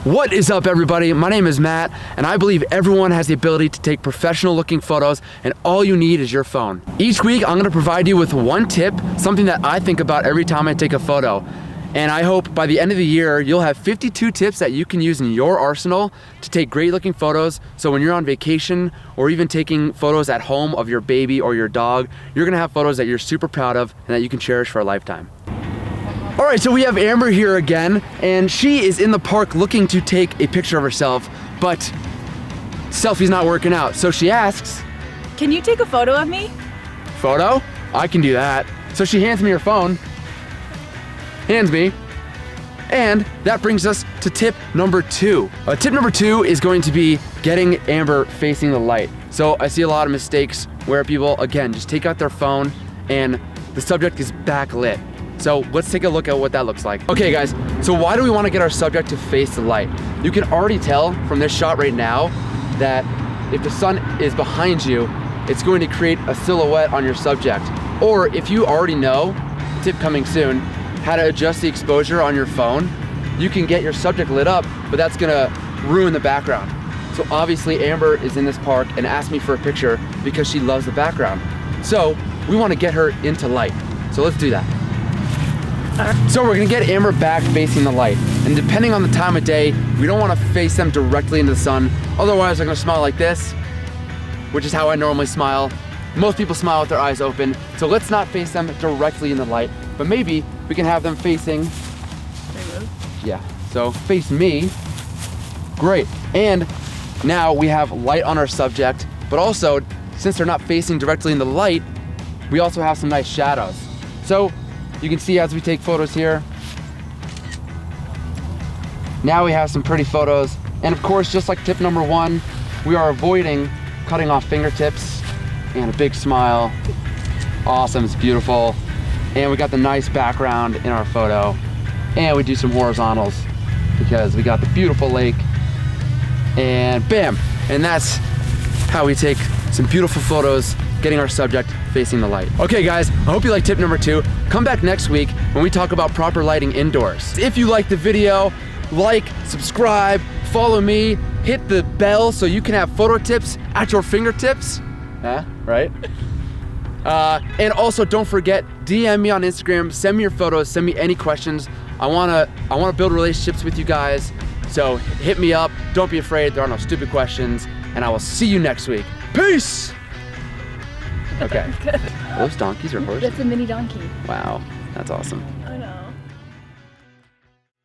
What is up, everybody? My name is Matt, and I believe everyone has the ability to take professional looking photos, and all you need is your phone. Each week, I'm gonna provide you with one tip, something that I think about every time I take a photo. And I hope by the end of the year, you'll have 52 tips that you can use in your arsenal to take great looking photos. So when you're on vacation or even taking photos at home of your baby or your dog, you're gonna have photos that you're super proud of and that you can cherish for a lifetime. All right, so we have Amber here again, and she is in the park looking to take a picture of herself, but selfie's not working out. So she asks, can you take a photo of me? photo? I can do that. So she hands me her phone, hands me, and that brings us to tip number 2. Tip number 2 is going to be getting Amber facing the light. So I see a lot of mistakes where people, again, just take out their phone and the subject is backlit. So let's take a look at what that looks like. Okay guys, so why do we want to get our subject to face the light? You can already tell from this shot right now that if the sun is behind you, it's going to create a silhouette on your subject. Or if you already know, tip coming soon, how to adjust the exposure on your phone, you can get your subject lit up, but that's gonna ruin the background. So obviously Amber is in this park and asked me for a picture because she loves the background. So we want to get her into light. So let's do that. So we're gonna get Amber back facing the light. And depending on the time of day, we don't wanna face them directly into the sun. Otherwise, they're gonna smile like this, which is how I normally smile. Most people smile with their eyes open. So let's not face them directly in the light, but maybe we can have them facing, yeah, so face me. Great. And now we have light on our subject, but also, since they're not facing directly in the light, we also have some nice shadows. So you can see as we take photos here, now we have some pretty photos. And of course, just like tip number 1, we are avoiding cutting off fingertips and a big smile. Awesome, it's beautiful. And we got the nice background in our photo. And we do some horizontals because we got the beautiful lake. And bam, and that's how we take some beautiful photos getting our subject facing the light. Okay guys, I hope you like tip number 2. Come back next week when we talk about proper lighting indoors. If you like the video, like, subscribe, follow me, hit the bell so you can have photo tips at your fingertips. Right? And also don't forget, DM me on Instagram, send me your photos, send me any questions. I wanna build relationships with you guys. So hit me up, don't be afraid, there are no stupid questions, and I will see you next week. Peace! Okay. Are those donkeys or horses? That's a mini donkey. Wow, that's awesome.